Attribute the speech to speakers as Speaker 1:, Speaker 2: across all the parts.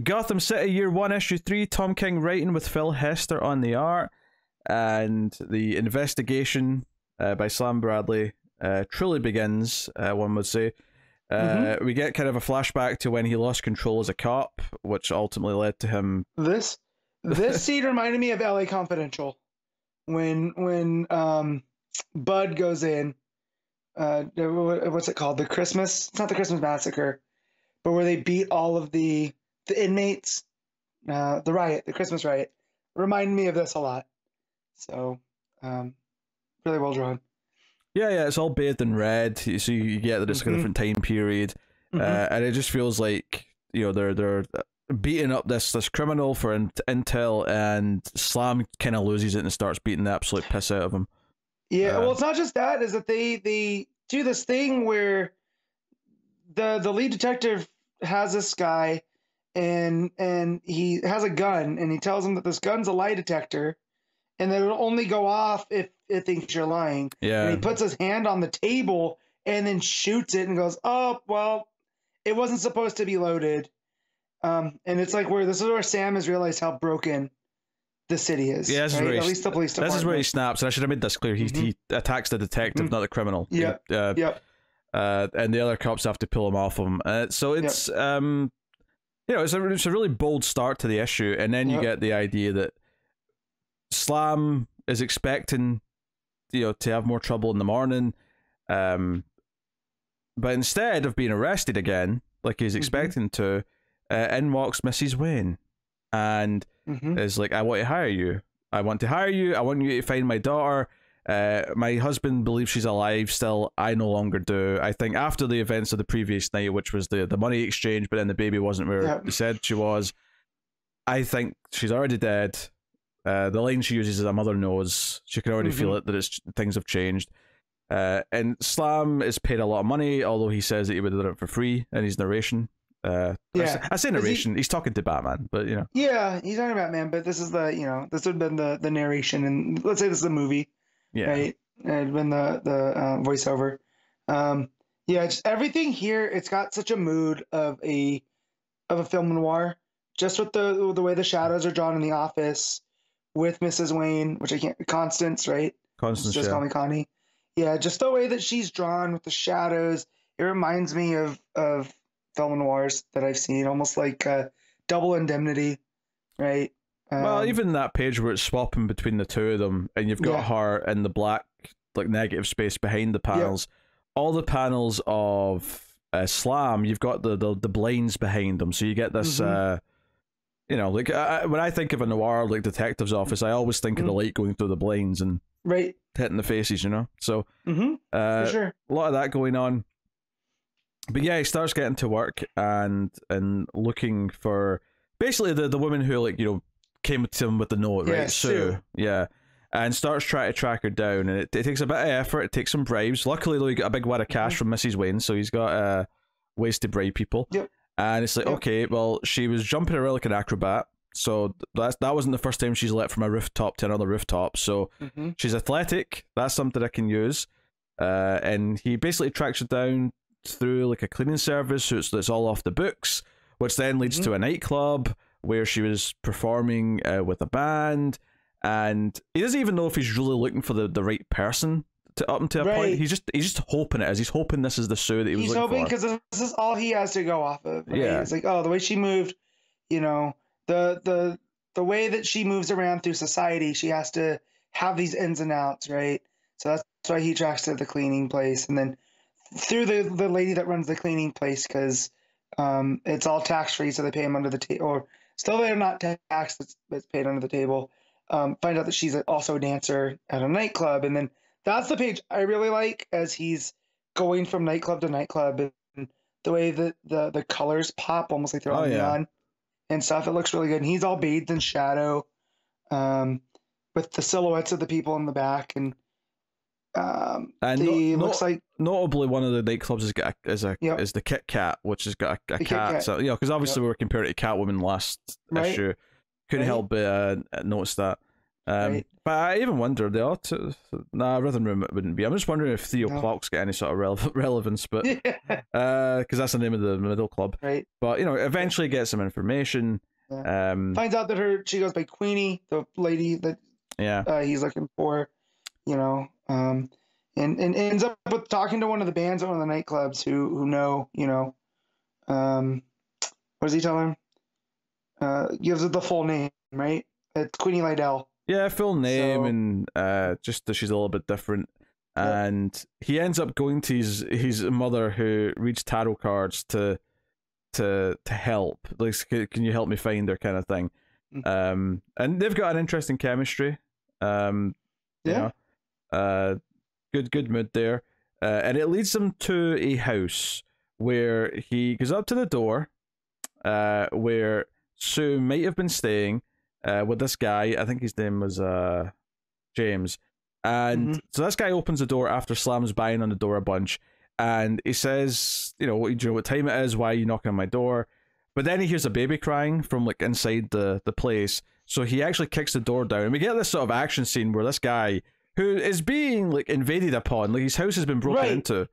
Speaker 1: Gotham City Year 1 Issue 3, Tom King writing with Phil Hester on the art, and the investigation by Slam Bradley truly begins, one would say. We get kind of a flashback to when he lost control as a cop, which ultimately led to him...
Speaker 2: This scene reminded me of LA Confidential. When Bud goes in, what's it called? It's not the Christmas Massacre, but where they beat all of the inmates, the Christmas riot. Reminded me of this a lot. So, really well drawn.
Speaker 1: Yeah, it's all bathed in red, so you get that it's like a different time period, and it just feels like, you know, they're beating up this criminal for intel, and Slam kind of loses it and starts beating the absolute piss out of him.
Speaker 2: Yeah, well, it's not just that, is that they do this thing where the lead detective has this guy, and he has a gun, and he tells him that this gun's a lie detector, and that it'll only go off if it thinks you're lying.
Speaker 1: Yeah.
Speaker 2: And he puts his hand on the table and then shoots it and goes, oh, well, it wasn't supposed to be loaded. And it's like this is where Sam has realized how broken the city is.
Speaker 1: Yeah,
Speaker 2: right? At least the police department.
Speaker 1: This is where he snaps, and I should have made this clear. He attacks the detective, not the criminal.
Speaker 2: Yeah.
Speaker 1: And the other cops have to pull him off him. So it's you know, it's a really bold start to the issue, and then you get the idea that Slam is expecting, you know, to have more trouble in the morning, but instead of being arrested again, like he's expecting to, in walks Mrs. Wayne, and is like, I want to hire you. I want you to find my daughter. My husband believes she's alive still. I no longer do. I think after the events of the previous night, which was the money exchange, but then the baby wasn't where they said she was, I think she's already dead. The line she uses is, "A mother knows." She can already feel it, that things have changed. And Slam is paid a lot of money, although he says that he would have done it for free in his narration. I say narration. He's talking to Batman, but you know. Yeah,
Speaker 2: he's talking to Batman, but this is this would have been the narration, and let's say this is a movie, right? It had been the voiceover. Just everything here. It's got such a mood of a film noir, just with the way the shadows are drawn in the office. With Mrs. Wayne, which I can't... Constance, right?
Speaker 1: Constance,
Speaker 2: just call me Connie. Yeah, just the way that she's drawn with the shadows. It reminds me of film noirs that I've seen, almost like Double Indemnity, right?
Speaker 1: Well, even that page where it's swapping between the two of them, and you've got her in the black, like, negative space behind the panels. All the panels of Slam, you've got the blinds behind them, so you get this... you know, like when I think of a noir, like detective's office, I always think of the light going through the blinds and hitting the faces, you know? So,
Speaker 2: for sure.
Speaker 1: A lot of that going on. But yeah, he starts getting to work and looking for basically the woman who, like, you know, came to him with the note, right?
Speaker 2: Yeah, Sue.
Speaker 1: Yeah. And starts trying to track her down. And it takes a bit of effort, it takes some bribes. Luckily, though, he got a big wad of cash from Mrs. Wayne, so he's got ways to bribe people.
Speaker 2: Yep.
Speaker 1: And it's like, okay, well, she was jumping around like an acrobat, so that wasn't the first time she's leapt from a rooftop to another rooftop, so she's athletic, that's something I can use. And he basically tracks her down through like a cleaning service, so it's all off the books, which then leads to a nightclub where she was performing with a band, and he doesn't even know if he's really looking for the right person. Up until a point, he's just hoping it is. He's hoping this is the Sue that he was looking for.
Speaker 2: He's hoping because this is all he has to go off of. Right?
Speaker 1: Yeah,
Speaker 2: it's like, oh, the way she moved, you know, the way that she moves around through society, she has to have these ins and outs, right? So that's why he tracks to the cleaning place, and then through the lady that runs the cleaning place, because it's all tax free, so they pay him under the table, or still they're not taxed, it's paid under the table. Find out that she's also a dancer at a nightclub, and then. That's the page I really like, as he's going from nightclub to nightclub, and the way that the colors pop, almost like they're on neon and stuff. It looks really good. And he's all bathed in shadow, with the silhouettes of the people in the back, and looks like
Speaker 1: notably one of the nightclubs is the Kit Kat, which has got a cat. So, you know, because obviously we were comparing it to Catwoman last issue. Couldn't help but notice that.
Speaker 2: Right?
Speaker 1: But I even wonder, they ought to. Nah, Rhythm Room it wouldn't be. I'm just wondering if Theo Clock's got any sort of relevance, but because that's the name of the middle club.
Speaker 2: Right.
Speaker 1: But eventually get some information.
Speaker 2: Yeah. Finds out that she goes by Queenie, the lady that he's looking for. And ends up with talking to one of the bands at one of the nightclubs who know. What does he tell him? Gives it the full name, right? It's Queenie Lydell.
Speaker 1: Yeah, full name, and just that she's a little bit different. And he ends up going to his mother, who reads tarot cards to help. Like, can you help me find her, kind of thing. And they've got an interesting chemistry. Good mood there. And it leads them to a house where he goes up to the door, where Sue might have been staying. With this guy, I think his name was James, and so this guy opens the door after Slam's banging on the door a bunch, and he says, do you know what time it is? Why are you knocking on my door? But then he hears a baby crying from like inside the place, so he actually kicks the door down, and we get this sort of action scene where this guy, who is being like invaded upon, like his house has been broken into,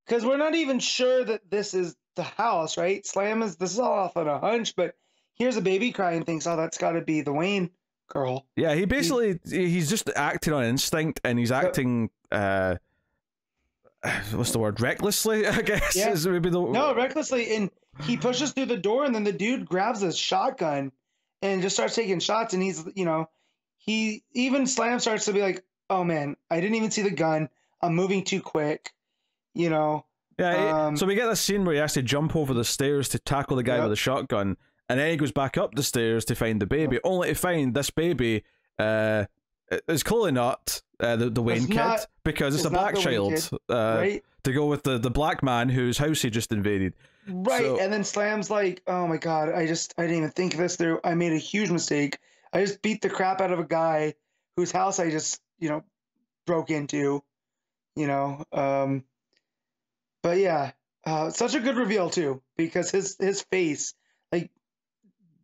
Speaker 2: because we're not even sure that this is the house, right? This is all off on a hunch, but here's a baby crying and thinks, oh, that's got to be the Wayne girl. Yeah,
Speaker 1: he basically, he's just acting on instinct, and he's acting, what's the word, recklessly, I guess?
Speaker 2: Yeah.
Speaker 1: Is maybe
Speaker 2: No, recklessly, and he pushes through the door, and then the dude grabs a shotgun and just starts taking shots, and Slam starts to be like, oh man, I didn't even see the gun, I'm moving too quick,
Speaker 1: Yeah, so we get this scene where he has to jump over the stairs to tackle the guy with a shotgun, and then he goes back up the stairs to find the baby, only to find this baby is clearly not the Wayne kid, because it's a black child, right? To go with the black man whose house he just invaded.
Speaker 2: Right, and then Slam's like, oh my god, I didn't even think of this through. I made a huge mistake. I just beat the crap out of a guy whose house I just, broke into, But yeah, such a good reveal too, because his face, like,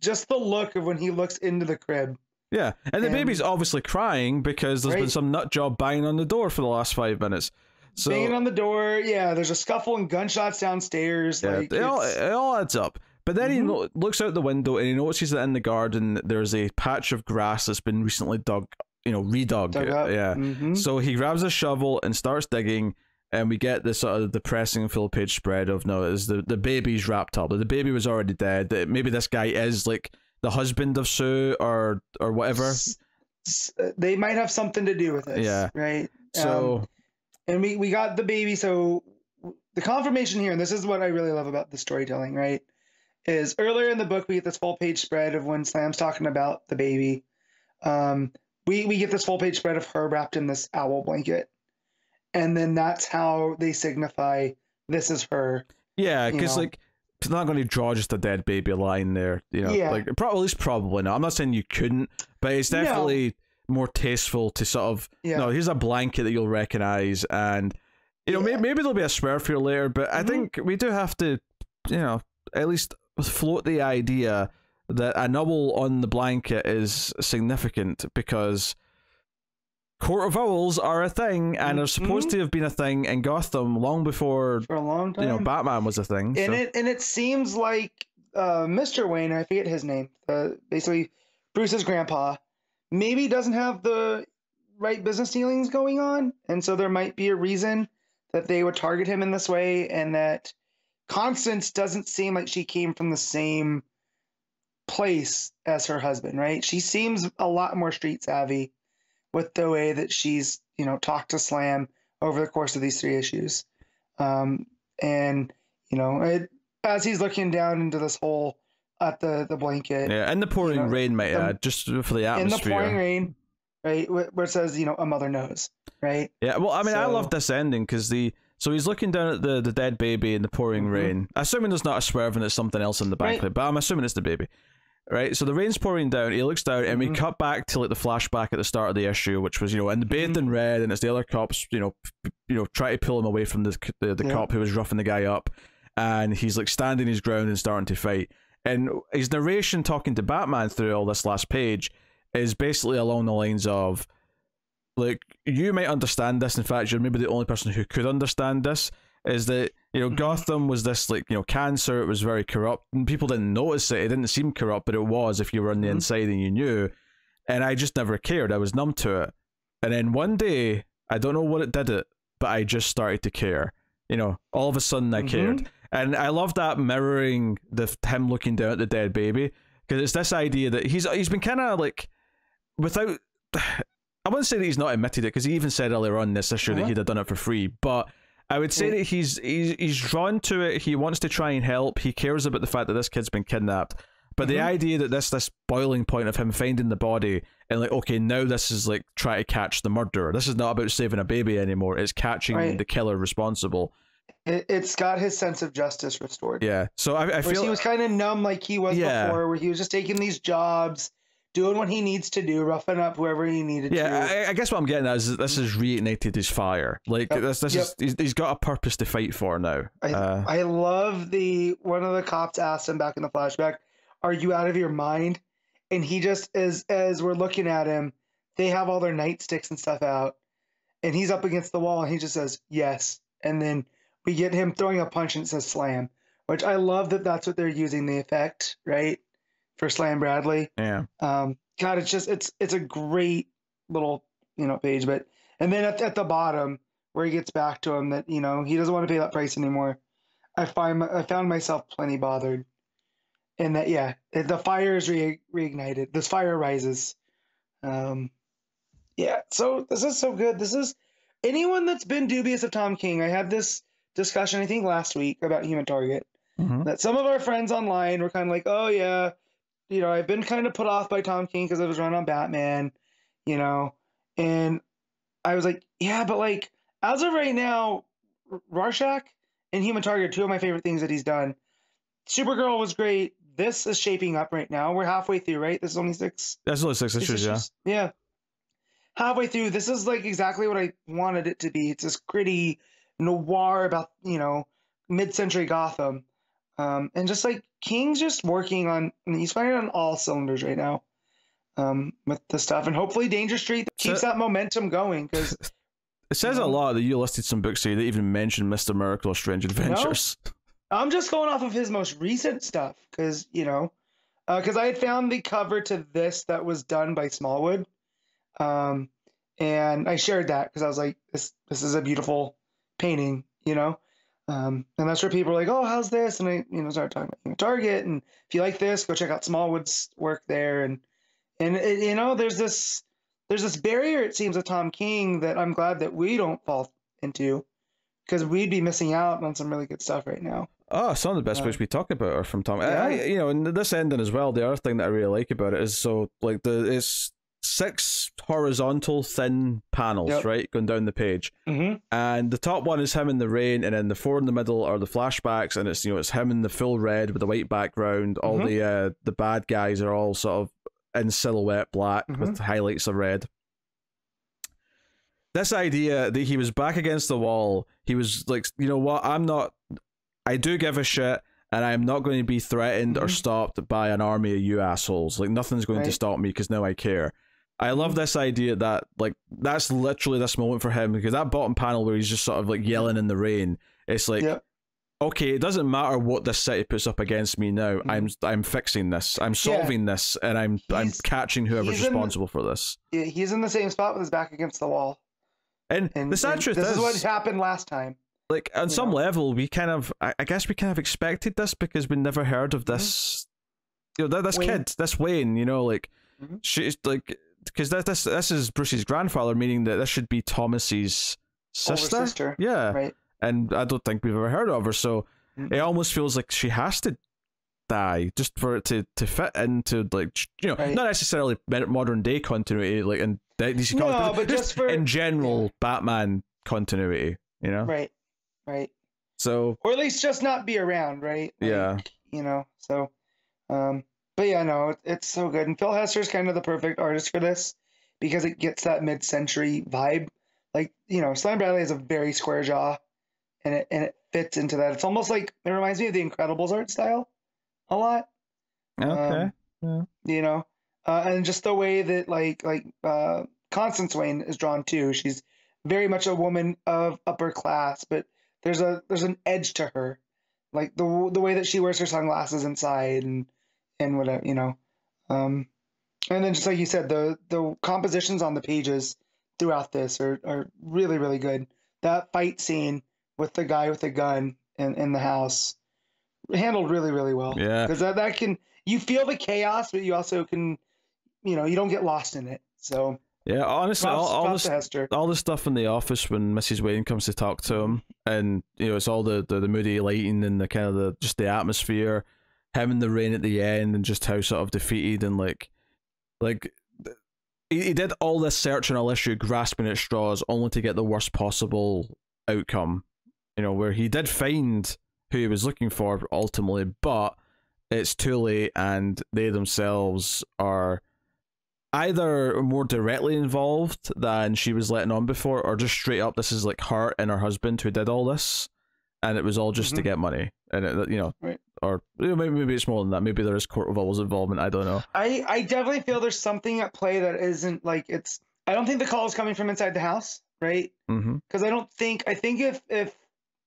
Speaker 2: just the look of when he looks into the crib.
Speaker 1: Yeah, and the baby's obviously crying because there's been some nut job banging on the door for the last 5 minutes. So,
Speaker 2: banging on the door, there's a scuffle and gunshots downstairs.
Speaker 1: Yeah,
Speaker 2: like,
Speaker 1: it all adds up. But then he looks out the window and he notices that in the garden there's a patch of grass that's been recently redug.
Speaker 2: Dug up.
Speaker 1: Yeah. So he grabs a shovel and starts digging, and we get this sort of depressing full-page spread of, the baby's wrapped up. The baby was already dead. Maybe this guy is like the husband of Sue or whatever.
Speaker 2: They might have something to do with this. Yeah. Right.
Speaker 1: So,
Speaker 2: and we got the baby. So the confirmation here, and this is what I really love about the storytelling, right, is earlier in the book we get this full-page spread of when Slam's talking about the baby. We get this full-page spread of her wrapped in this owl blanket. And then that's how they signify this is her.
Speaker 1: Yeah, because like, it's not going to draw just a dead baby lying there. Like, at least probably not. I'm not saying you couldn't, but it's definitely more tasteful to sort of, here's a blanket that you'll recognize, and maybe there'll be a swerve here later, but I think we do have to, at least float the idea that a nubble on the blanket is significant, because Court of Owls are a thing, and are supposed to have been a thing in Gotham long before,
Speaker 2: for a long time,
Speaker 1: Batman was a thing.
Speaker 2: And it seems like Mr. Wayne, I forget his name, basically Bruce's grandpa, maybe doesn't have the right business dealings going on, and so there might be a reason that they would target him in this way, and that Constance doesn't seem like she came from the same place as her husband, right? She seems a lot more street savvy with the way that she's, talked to Slam over the course of these 3 issues. And, as he's looking down into this hole at the blanket.
Speaker 1: Yeah, and the pouring rain, might add, just for the atmosphere.
Speaker 2: In the pouring rain, right, where it says, a mother knows, right?
Speaker 1: Yeah, well, I mean, I love this ending, because so he's looking down at the dead baby in the pouring rain. Assuming there's not a swerve and it's something else in the backlit, but I'm assuming it's the baby. Right, so the rain's pouring down, he looks down, and we cut back to like the flashback at the start of the issue, which was, in the bathed in red, and it's the other cops, try to pull him away from the cop who was roughing the guy up, and he's like standing his ground and starting to fight. And his narration talking to Batman through all this last page is basically along the lines of, like, you might understand this. In fact, you're maybe the only person who could understand this. Is that, you know, Gotham was this, like, you know, cancer. It was very corrupt, and people didn't notice it. It didn't seem corrupt, but it was if you were on the inside and you knew. And I just never cared. I was numb to it. And then one day, I don't know what it did it, but I just started to care. You know, all of a sudden I cared. And I love that mirroring him looking down at the dead baby, because it's this idea that he's been kind of like, without, I wouldn't say that he's not admitted it, because he even said earlier on this issue that he'd have done it for free, but I would say that he's drawn to it. He wants to try and help. He cares about the fact that this kid's been kidnapped. But the idea that this boiling point of him finding the body and, like, okay, now this is like try to catch the murderer. This is not about saving a baby anymore. It's catching the killer responsible.
Speaker 2: It's got his sense of justice restored.
Speaker 1: Yeah. So I feel
Speaker 2: he was kind of numb like he was before, where he was just taking these jobs, doing what he needs to do, roughing up whoever he needed to.
Speaker 1: Yeah, I guess what I'm getting at is this has reignited his fire. Like, this is he's got a purpose to fight for now.
Speaker 2: I love one of the cops asked him back in the flashback, "Are you out of your mind?" And he just, as we're looking at him, they have all their nightsticks and stuff out, and he's up against the wall, and he just says yes. And then we get him throwing a punch and it says slam, which I love that that's what they're using the effect, right, for Slam Bradley.
Speaker 1: Yeah.
Speaker 2: God, it's just it's a great little, you know, page. But and then at the bottom where he gets back to him that, you know, he doesn't want to pay that price anymore. I found myself plenty bothered. And that, the fire is reignited. This fire rises. Yeah, so this is so good. This is, anyone that's been dubious of Tom King, I had this discussion, I think, last week about Human Target, that some of our friends online were kind of like, oh, yeah, you know, I've been kind of put off by Tom King because I was running on Batman, you know, and I was like, yeah, but, like, as of right now, Rorschach and Human Target are two of my favorite things that he's done. Supergirl was great. This is shaping up right now. We're halfway through, right? This is only 6.
Speaker 1: That's only 6 issues, yeah.
Speaker 2: Yeah. Halfway through. This is like exactly what I wanted it to be. It's this gritty noir about, you know, mid-century Gotham. And just like King's just working on, he's firing on all cylinders right now with the stuff. And hopefully Danger Street keeps that momentum going, because
Speaker 1: it says a lot that you listed some books here that even mentioned Mr. Miracle or Strange Adventures.
Speaker 2: No, I'm just going off of his most recent stuff because, you know, because I had found the cover to this that was done by Smallwood. And I shared that because I was like, this is a beautiful painting, you know? And that's where people are like, oh, how's this? And I, you know, started talking about Target. And if you like this, go check out Smallwood's work there. And it, you know, there's this barrier, it seems, with Tom King that I'm glad that we don't fall into, because we'd be missing out on some really good stuff right now.
Speaker 1: Oh, some of the best books we talk about are from Tom.
Speaker 2: Yeah.
Speaker 1: You know, and this ending as well, the other thing that I really like about it is, so, like, it's 6 horizontal thin panels, right, going down the page. And the top one is him in the rain, and then the 4 in the middle are the flashbacks, and it's, you know, it's him in the full red with the white background. All the bad guys are all sort of in silhouette black with highlights of red. This idea that he was back against the wall, he was like, you know what, I do give a shit, and I'm not going to be threatened or stopped by an army of you assholes. Like, nothing's going to stop me because now I care. I love this idea that, like, that's literally this moment for him, because that bottom panel where he's just sort of like yelling in the rain, it's like, okay, it doesn't matter what this city puts up against me now. I'm fixing this. I'm solving this, and I'm catching whoever's responsible for this.
Speaker 2: Yeah, he's in the same spot with his back against the wall.
Speaker 1: And the sad truth
Speaker 2: is, this is what happened last time.
Speaker 1: Like, on some level, we kind of, I guess we kind of expected this, because we never heard of this, you know, this kid, this Wayne, you know, like, she's like, because this is Bruce's grandfather, meaning that this should be Thomas's sister. Yeah. Right. And I don't think we've ever heard of her, so it almost feels like she has to die just for it to fit into, like, you know, not necessarily modern day continuity, like in DC Comics, but just for, in general Batman continuity, you know?
Speaker 2: Right.
Speaker 1: So,
Speaker 2: or at least just not be around, right? Like, you know, so, but yeah, no, it's so good. And Phil Hester's kind of the perfect artist for this, because it gets that mid-century vibe. Like, you know, Slam Bradley has a very square jaw, and it fits into that. It's almost like, it reminds me of the Incredibles art style a lot.
Speaker 1: Okay.
Speaker 2: You know, and just the way that Constance Wayne is drawn too. She's very much a woman of upper class, but there's an edge to her, like the way that she wears her sunglasses inside and whatever, you know. And then just like you said, the compositions on the pages throughout this are really, really good. That fight scene with the guy with the gun in the house, handled really, really well.
Speaker 1: Yeah.
Speaker 2: Because that can, you feel the chaos, but you also can, you know, you don't get lost in it. So
Speaker 1: yeah, honestly, all the stuff in the office when Mrs. Wayne comes to talk to him, and you know, it's all the moody lighting and the kind of just the atmosphere, him in the rain at the end, and just how sort of defeated and like he did all this searching all issue, grasping at straws, only to get the worst possible outcome. You know, where he did find who he was looking for ultimately, but it's too late, and they themselves are either more directly involved than she was letting on before, or just straight up this is like her and her husband who did all this, and it was all just to get money, and it, you know,
Speaker 2: right.
Speaker 1: Or maybe it's more than that. Maybe there is court of owls involvement. I don't know.
Speaker 2: I definitely feel there's something at play that isn't like it's. I don't think the call is coming from inside the house, right? Because I think if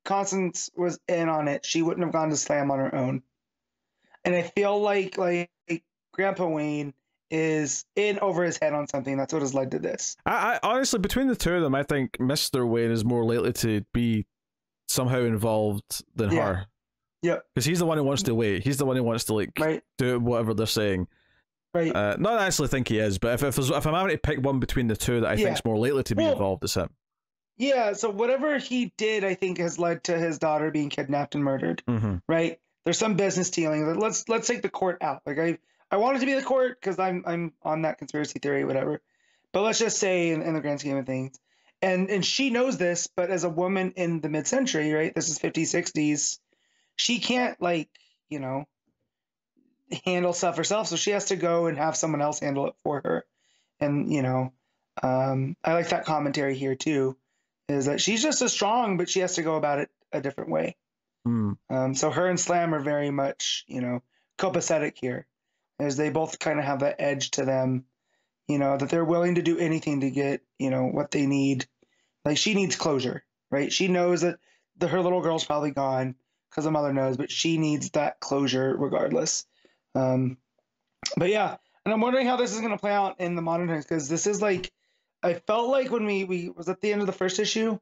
Speaker 2: Constance was in on it, she wouldn't have gone to Slam on her own. And I feel like Grandpa Wayne is in over his head on something. That's what has led to this.
Speaker 1: I honestly, between the two of them, I think Mr. Wayne is more likely to be somehow involved than her.
Speaker 2: Yeah,
Speaker 1: because he's the one who wants to wait. He's the one who wants to do whatever they're saying.
Speaker 2: Right.
Speaker 1: Not actually think he is, but if I'm having to pick one between the two that I think is more likely to be involved, it's him. Yeah.
Speaker 2: So whatever he did, I think, has led to his daughter being kidnapped and murdered. Right. There's some business dealing. Let's take the court out. Like I wanted to be the court because I'm on that conspiracy theory, whatever. But let's just say in the grand scheme of things, and she knows this, but as a woman in the mid-century, right? This is 50s, 60s. She can't handle stuff herself, so she has to go and have someone else handle it for her. And I like that commentary here too, is that she's just as strong, but she has to go about it a different way. So her and Slam are very much copacetic here, as they both kind of have that edge to them, that they're willing to do anything to get what they need. Like she needs closure, right? She knows that her little girl's probably gone, because the mother knows, but she needs that closure regardless. But yeah, and I'm wondering how this is going to play out in the modern times, because this is like, I felt like when we was at the end of the first issue,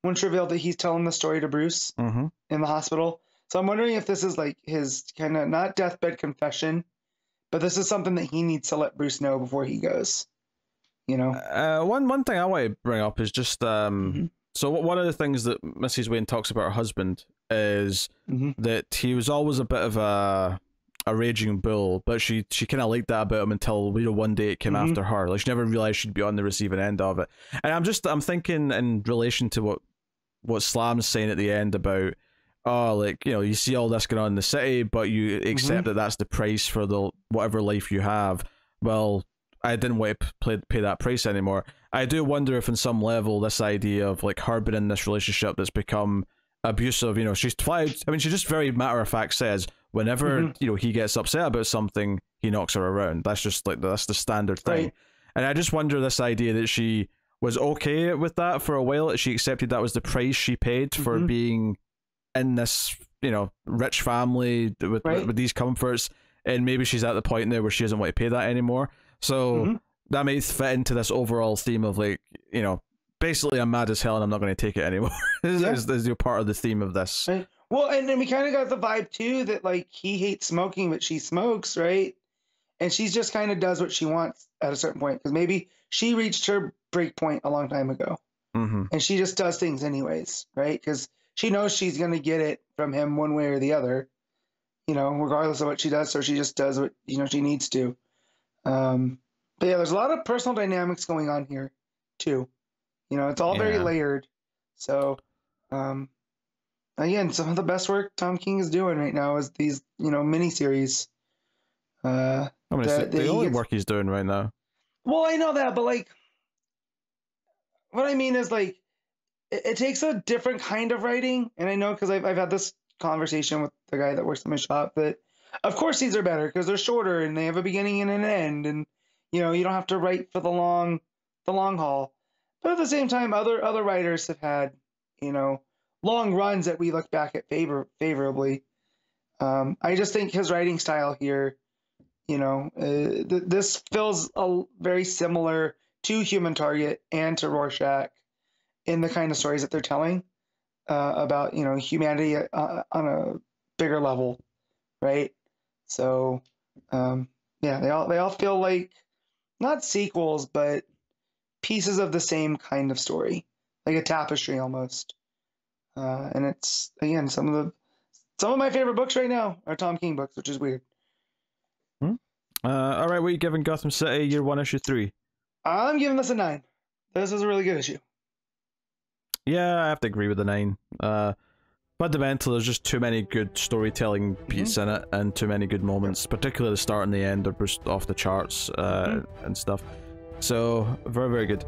Speaker 2: when it's revealed that he's telling the story to Bruce in the hospital. So I'm wondering if this is like his kind of not deathbed confession, but this is something that he needs to let Bruce know before he goes.
Speaker 1: One thing I want to bring up is just so one of the things that Mrs. Wayne talks about her husband is that he was always a bit of a raging bull, but she kind of liked that about him until one day it came after her. Like she never realized she'd be on the receiving end of it. And I'm thinking in relation to what Slam's saying at the end about, you see all this going on in the city, but you accept that that's the price for the whatever life you have. Well, I didn't want to pay that price anymore. I do wonder if, in some level, this idea of like her being in this relationship that's become abusive. She's flat. I mean, she just very matter of fact says whenever he gets upset about something, he knocks her around. That's just that's the standard thing. Right. And I just wonder this idea that she was okay with that for a while. That she accepted that was the price she paid for being in this rich family with these comforts, and maybe she's at the point now where she doesn't want to pay that anymore. So that might fit into this overall theme of basically I'm mad as hell and I'm not going to take it anymore. This is part of the theme of this.
Speaker 2: Right. Well, and then we kind of got the vibe too that like he hates smoking, but she smokes, right? And she just kind of does what she wants at a certain point, because maybe she reached her break point a long time ago, and she just does things anyways, right? Because she knows she's going to get it from him one way or the other, regardless of what she does. So she just does what she needs to. But yeah, there's a lot of personal dynamics going on here too. It's all very layered. So, again, some of the best work Tom King is doing right now is these, miniseries.
Speaker 1: The only work he's doing right now.
Speaker 2: Well, I know that, but like, what I mean is like, it takes a different kind of writing, and I know because I've had this conversation with the guy that works in my shop that, of course, these are better because they're shorter and they have a beginning and an end, and You know, you don't have to write for the long haul. But at the same time, other writers have had, you know, long runs that we look back at favorably. I just think his writing style here, you know, this feels very similar to Human Target and to Rorschach in the kind of stories that they're telling about, you know, humanity on a bigger level, right? So, yeah, they all feel like not sequels, but pieces of the same kind of story, like a tapestry almost. And it's, again, some of my favorite books right now are Tom King books, which is weird.
Speaker 1: All right, what are you giving Gotham City Year 1, Issue 3?
Speaker 2: I'm giving this a 9. This is a really good issue.
Speaker 1: Yeah, I have to agree with the 9. Fundamentally, there's just too many good storytelling beats in it, and too many good moments, particularly the start and the end are just off the charts and stuff. So, very, very good.